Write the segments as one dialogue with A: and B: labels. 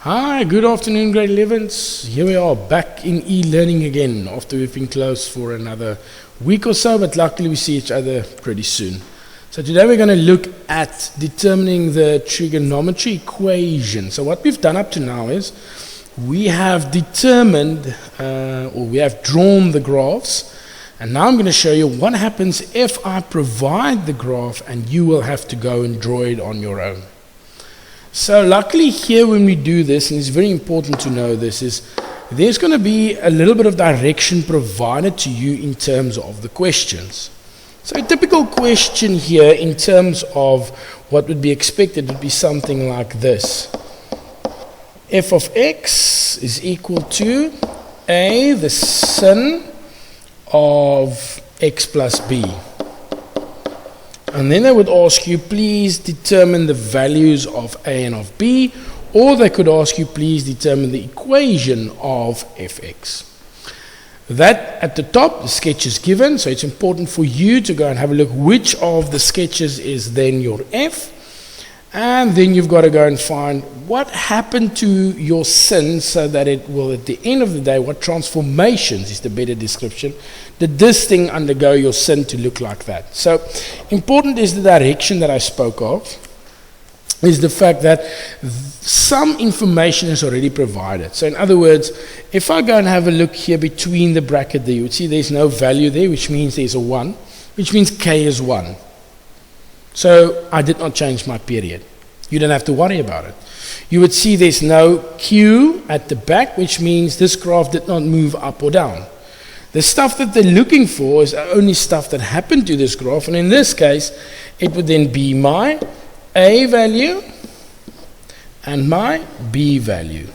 A: Hi, good afternoon, grade 11s. Here we are back in e-learning again after we've been closed for another week or so, but luckily we see each other pretty soon. So today we're going to look at determining the trigonometry equation. So what we've done up to now is we have determined or we have drawn the graphs, and now I'm going to show you what happens if I provide the graph and you will have to go and draw it on your own. So luckily here when we do this, and it's very important to know this, is there's going to be a little bit of direction provided to you in terms of the questions. So a typical question here in terms of what would be expected would be something like this. F of x is equal to a, the sin of x plus b. And then they would ask you, please determine the values of a and of b, or they could ask you, please determine the equation of fx. That at the top, the sketch is given, so it's important for you to go and have a look which of the sketches is then your f, and then you've got to go and find what happened to your sin so that it will, at the end of the day, what transformations is the better description, did this thing undergo your sin to look like that. So important is the direction that I spoke of, is the fact that some information is already provided. So in other words, if I go and have a look here between the bracket there, you would see there's no value there, which means there's a 1, which means k is 1. So I did not change my period. You don't have to worry about it. You would see there's no q at the back, which means this graph did not move up or down. The stuff that they're looking for is only stuff that happened to this graph, and in this case it would then be my a value and my b value,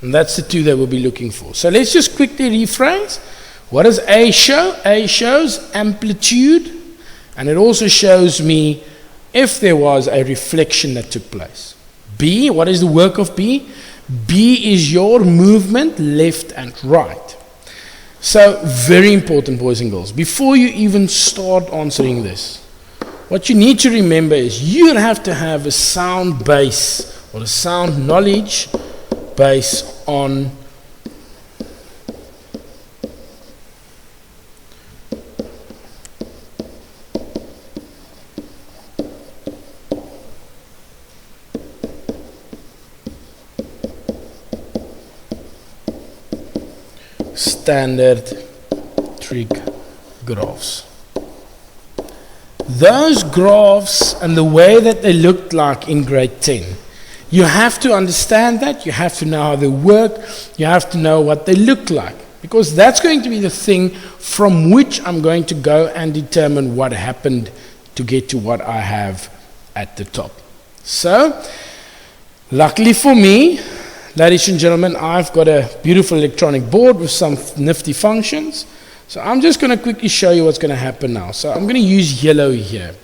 A: and that's the two that we'll be looking for. So let's just quickly rephrase. What does a show? A shows amplitude, and it also shows me if there was a reflection that took place. B, what is the work of B? B is your movement left and right. So very important, boys and girls, before you even start answering this, what you need to remember is you have to have a sound base or a sound knowledge base on standard trig graphs. Those graphs and the way that they looked like in grade 10, you have to understand that, you have to know how they work, you have to know what they look like, because that's going to be the thing from which I'm going to go and determine what happened to get to what I have at the top. So, luckily for me, ladies and gentlemen, I've got a beautiful electronic board with some nifty functions. So I'm just going to quickly show you what's going to happen now. So I'm going to use yellow here.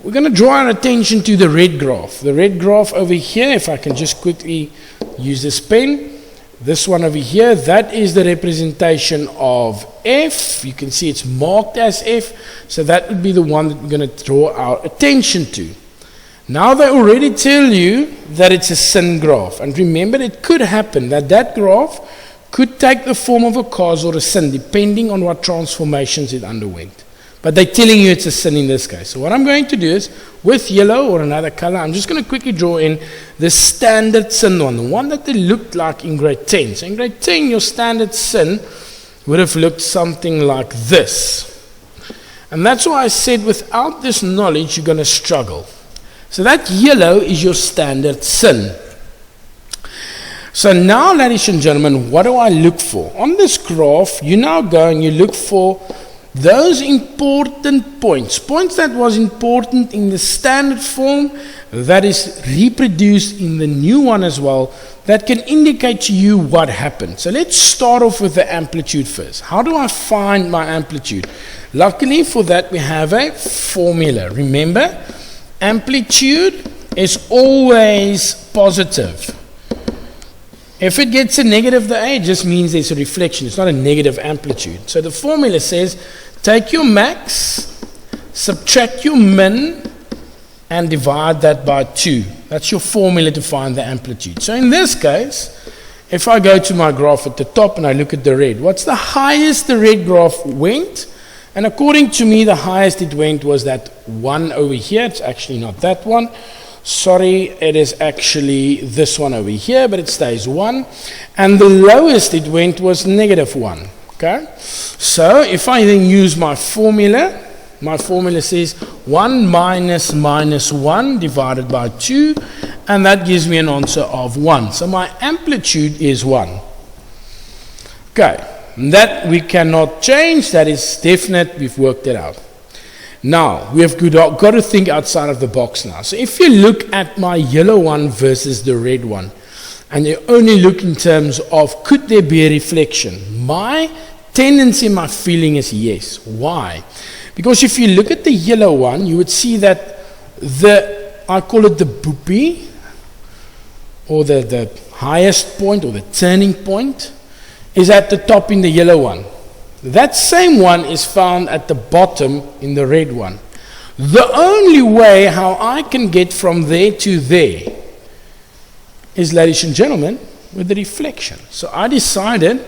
A: We're going to draw our attention to the red graph. The red graph over here, if I can just quickly use this pen. This one over here, that is the representation of f. You can see it's marked as f. So that would be the one that we're going to draw our attention to. Now they already tell you that it's a sin graph, and remember it could happen that that graph could take the form of a cos or a sin depending on what transformations it underwent. But they're telling you it's a sin in this case. So what I'm going to do is, with yellow or another color, I'm just going to quickly draw in the standard sin one, the one that they looked like in grade 10. So in grade 10 your standard sin would have looked something like this. And that's why I said without this knowledge you're going to struggle. So that yellow is your standard sin. So now, ladies and gentlemen, what do I look for? On this graph, you now go and you look for those important points. Points that was important in the standard form, that is reproduced in the new one as well, that can indicate to you what happened. So let's start off with the amplitude first. How do I find my amplitude? Luckily for that, we have a formula. Remember, amplitude is always positive. If it gets a negative there, it just means there's a reflection. It's not a negative amplitude. So the formula says, take your max, subtract your min, and divide that by 2. That's your formula to find the amplitude. So in this case, if I go to my graph at the top and I look at the red, what's the highest the red graph went? And according to me, the highest it went was that one over here. It's actually not that one. Sorry, it is actually this one over here, but it stays 1. And the lowest it went was -1. Okay? So if I then use my formula says 1 minus -1 divided by 2, and that gives me an answer of 1. So my amplitude is 1. Okay, that we cannot change, that is definite, we've worked it out. Now, we have got to think outside of the box now. So if you look at my yellow one versus the red one, and you only look in terms of could there be a reflection, my tendency, my feeling is yes. Why? Because if you look at the yellow one, you would see that I call it the boopie, or the highest point, or the turning point, is at the top in the yellow one. That same one is found at the bottom in the red one. The only way how I can get from there to there is, ladies and gentlemen, with the reflection. So I decided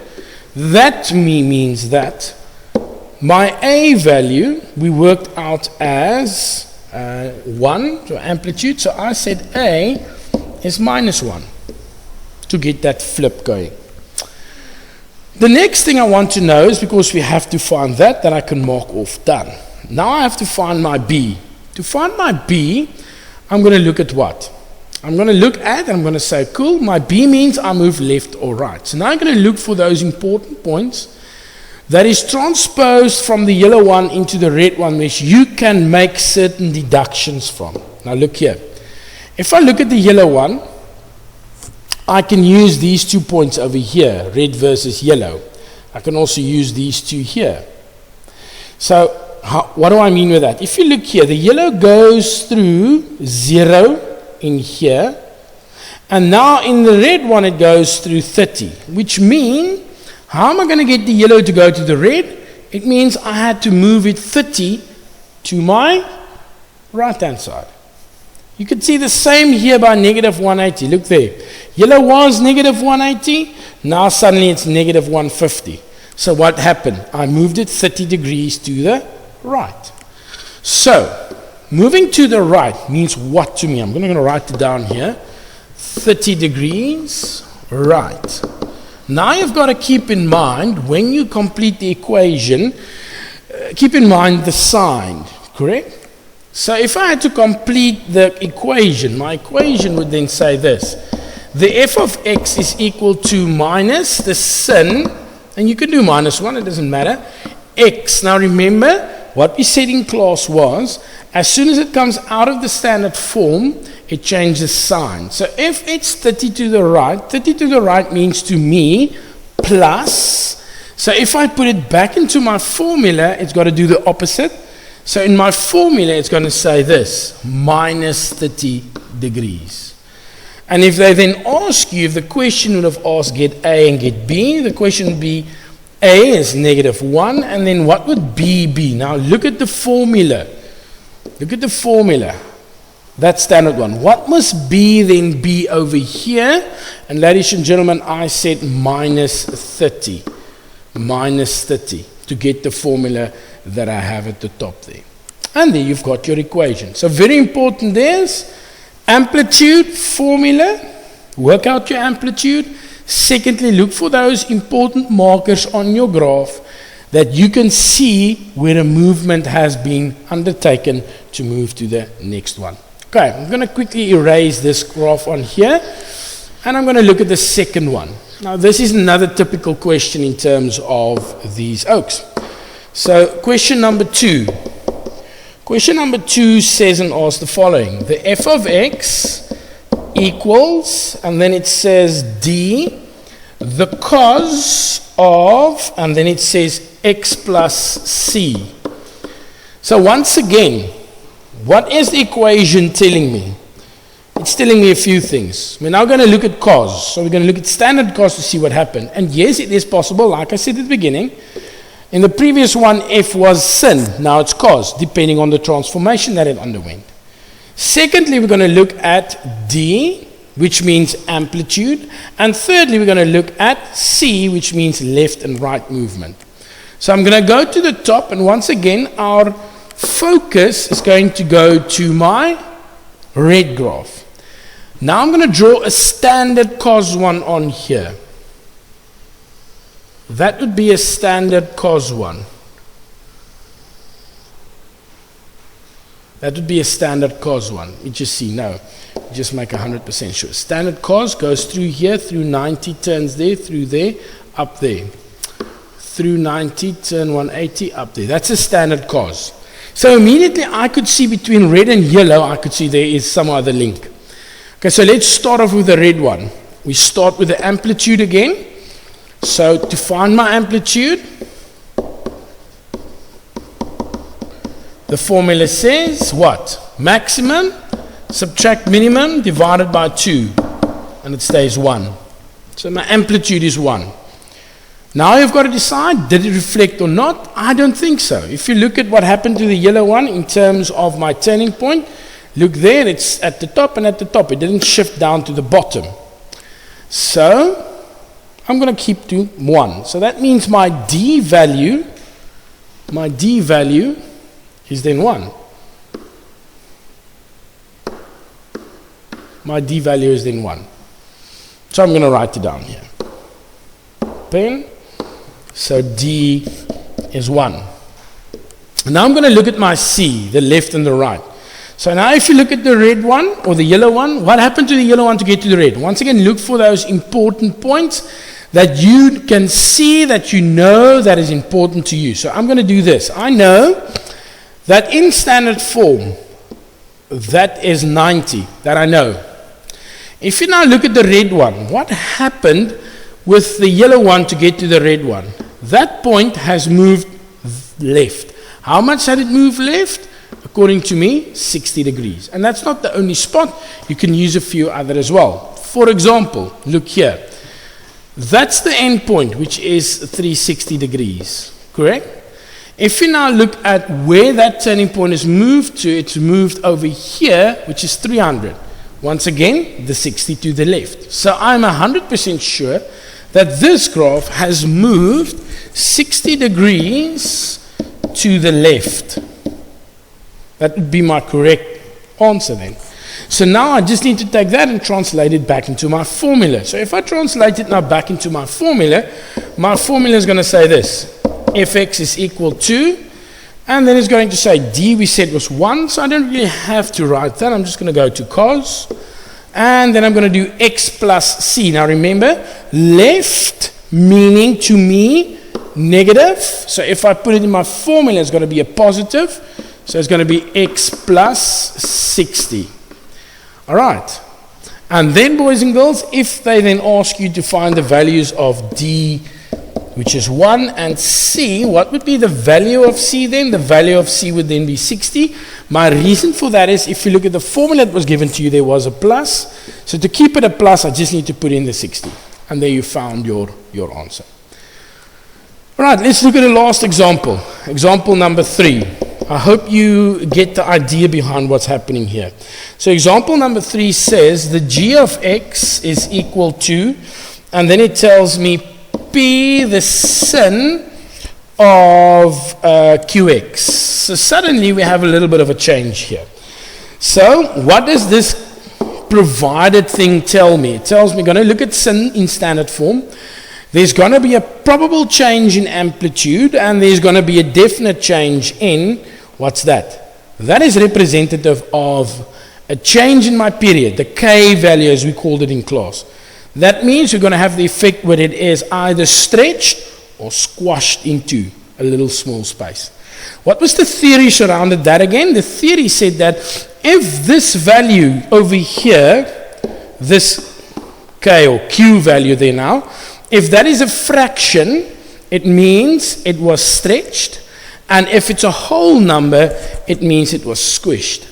A: that means that my A value we worked out as 1, so amplitude. So I said A is -1 to get that flip going. The next thing I want to know is, because we have to find that I can mark off done. Now I have to find my B. To find my B, I'm going to look at what? I'm going to look at, and I'm going to say, cool, my B means I move left or right. So now I'm going to look for those important points that is transposed from the yellow one into the red one, which you can make certain deductions from. Now look here. If I look at the yellow one, I can use these 2 points over here, red versus yellow. I can also use these 2 here. So what do I mean with that? If you look here, the yellow goes through 0 in here, and now in the red one it goes through 30, which means, how am I going to get the yellow to go to the red? It means I had to move it 30 to my right hand side. You can see the same here by -180. Look there. Yellow was -180. Now suddenly it's -150. So what happened? I moved it 30 degrees to the right. So, moving to the right means what to me? I'm going to write it down here. 30 degrees right. Now you've got to keep in mind, when you complete the equation, keep in mind the sign, correct? So if I had to complete the equation, my equation would then say this. The f of x is equal to minus the sin, and you can do -1, it doesn't matter, x. Now remember, what we said in class was, as soon as it comes out of the standard form, it changes sign. So if it's 30 to the right means to me plus. So if I put it back into my formula, it's got to do the opposite. So in my formula, it's going to say this, minus 30 degrees. And if they then ask you, if the question would have asked get A and get B, the question would be A is -1, and then what would B be? Now look at the formula. Look at the formula. That standard one. What must B then be over here? And ladies and gentlemen, I said minus 30. Minus 30 to get the formula that I have at the top there. And there you've got your equation. So very important there's amplitude formula. Work out your amplitude. Secondly, look for those important markers on your graph that you can see where a movement has been undertaken to move to the next one. Okay, I'm going to quickly erase this graph on here, and I'm going to look at the second one. Now, this is another typical question in terms of these oaks. So, question number 2. Question number 2 says and asks the following. The f of x equals, and then it says d, the cos of, and then it says x plus c. So once again, what is the equation telling me? It's telling me a few things. We're now going to look at cos. So we're going to look at standard cos to see what happened. And yes, it is possible, like I said at the beginning. In the previous one, f was sin. Now it's cos, depending on the transformation that it underwent. Secondly, we're going to look at D, which means amplitude. And thirdly, we're going to look at C, which means left and right movement. So I'm going to go to the top, and once again, our focus is going to go to my red graph. Now I'm going to draw a standard cos one on here. That would be a standard cos one. That would be a standard cos one. You just see, no, just make 100% sure. Standard cos goes through here, through 90, turns there, up there. Through 90, turn 180, up there. That's a standard cos. So immediately I could see between red and yellow, I could see there is some other link. Okay, so let's start off with the red one. We start with the amplitude again. So to find my amplitude, the formula says what? Maximum, subtract minimum, divided by 2. And it stays 1. So my amplitude is 1. Now you've got to decide, did it reflect or not? I don't think so. If you look at what happened to the yellow one in terms of my turning point, look there, it's at the top and at the top. It didn't shift down to the bottom. So I'm going to keep to 1. So that means my D value is then 1. My D value is then 1. So I'm going to write it down here. Pen. So D is 1. Now I'm going to look at my C, the left and the right. So now if you look at the red one or the yellow one, what happened to the yellow one to get to the red? Once again, look for those important points that you can see, that you know that is important to you. So I'm going to do this. I know that in standard form, that is 90, that I know. If you now look at the red one, what happened with the yellow one to get to the red one? That point has moved left. How much had it moved left? According to me, 60 degrees. And that's not the only spot. You can use a few other as well. For example, look here. That's the end point, which is 360 degrees. Correct? If you now look at where that turning point is moved to, it's moved over here, which is 300. Once again, the 60 to the left. So I'm 100% sure that this graph has moved 60 degrees to the left. That would be my correct answer then. So now I just need to take that and translate it back into my formula. So if I translate it now back into my formula is going to say this. Fx is equal to, and then it's going to say D we said was 1, so I don't really have to write that. I'm just going to go to cos, and then I'm going to do x plus c. Now remember, left meaning to me negative. So if I put it in my formula, it's going to be a positive. So it's going to be x plus 60. All right. And then, boys and girls, if they then ask you to find the values of D, which is 1, and C, what would be the value of C then? The value of C would then be 60. My reason for that is, if you look at the formula that was given to you, there was a plus. So to keep it a plus, I just need to put in the 60. And there you found your answer. All right, let's look at the last example. Example number 3. I hope you get the idea behind what's happening here. So example number 3 says the g of x is equal to, and then it tells me P the sin of qx. So suddenly we have a little bit of a change here. So what does this provided thing tell me? It tells me, going to look at sin in standard form. There's going to be a probable change in amplitude, and there's going to be a definite change in, what's that? That is representative of a change in my period, the K value as we called it in class. That means you're going to have the effect where it is either stretched or squashed into a little small space. What was the theory surrounded that again? The theory said that if this value over here, this K or Q value there now, if that is a fraction, it means it was stretched. And if it's a whole number, it means it was squished.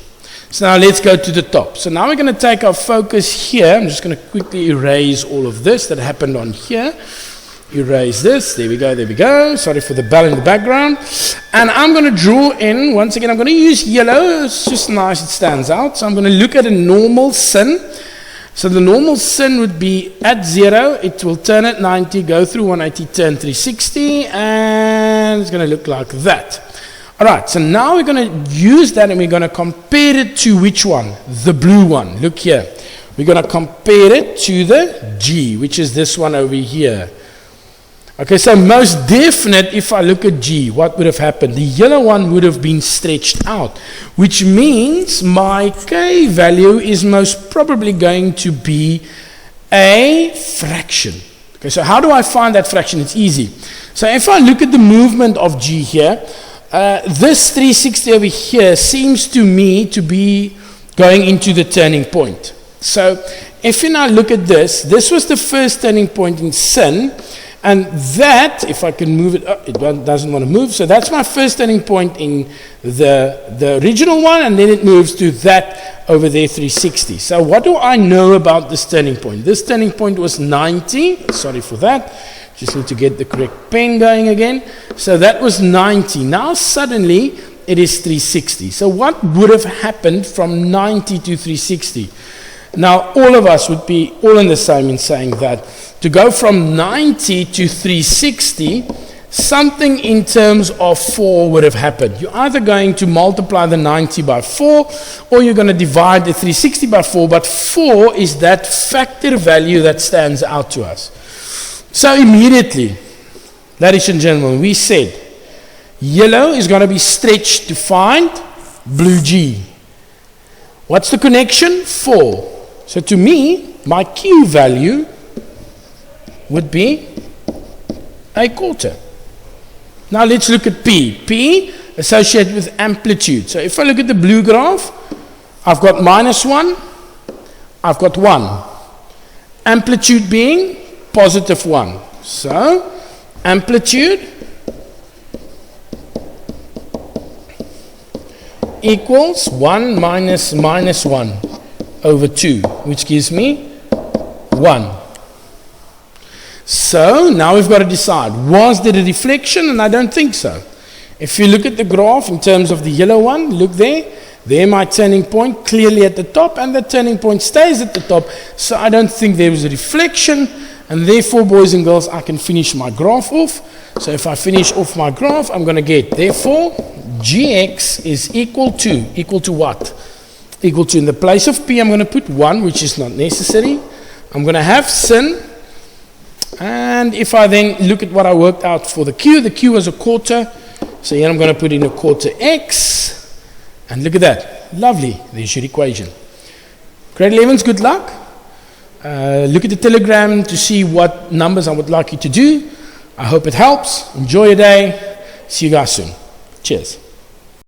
A: So now let's go to the top. So now we're going to take our focus here. I'm just going to quickly erase all of this that happened on here. erase this. There we go, there we go. Sorry for the bell in the background. And I'm going to draw in, once again, I'm going to use yellow. It's just nice, it stands out. So I'm going to look at a normal sin. So the normal sin would be at 0, it will turn at 90, go through 180, turn 360, and it's going to look like that. Alright, so now we're going to use that and we're going to compare it to which one? The blue one. Look here. We're going to compare it to the G, which is this one over here. Okay, so most definite, if I look at G, what would have happened? The yellow one would have been stretched out, which means my K value is most probably going to be a fraction. Okay, so how do I find that fraction? It's easy. So if I look at the movement of G here, this 360 over here seems to me to be going into the turning point. So if you now look at this, this was the first turning point in sin. And that, if I can move it, it doesn't want to move. So that's my first turning point in the original one, and then it moves to that over there, 360. So what do I know about this turning point? This turning point was 90. Sorry for that. Just need to get the correct pen going again. So that was 90. Now suddenly it is 360. So what would have happened from 90 to 360? Now all of us would be all in the same in saying that to go from 90 to 360, something in terms of 4 would have happened. You're either going to multiply the 90 by 4, or you're going to divide the 360 by 4, but 4 is that factor value that stands out to us. So immediately, ladies and gentlemen, we said yellow is going to be stretched to find blue G. What's the connection? 4. So to me, my Q value would be a quarter. Now let's look at P. P associated with amplitude. So if I look at the blue graph, I've got -1, I've got 1. Amplitude being +1. So amplitude equals 1 minus -1 over 2, which gives me 1. So now we've got to decide, was there a deflection? And I don't think so. If you look at the graph in terms of the yellow one, look there. There my turning point clearly at the top, and the turning point stays at the top. So I don't think there was a deflection, and therefore, boys and girls, I can finish my graph off. So if I finish off my graph, I'm going to get, therefore, Gx is equal to what? Equal to, in the place of P, I'm going to put 1, which is not necessary. I'm going to have sin. And if I then look at what I worked out for the Q was a quarter. So here I'm going to put in a quarter X. And look at that. Lovely. There's your equation. Grade 11s, good luck. Look at the telegram to see what numbers I would like you to do. I hope it helps. Enjoy your day. See you guys soon. Cheers.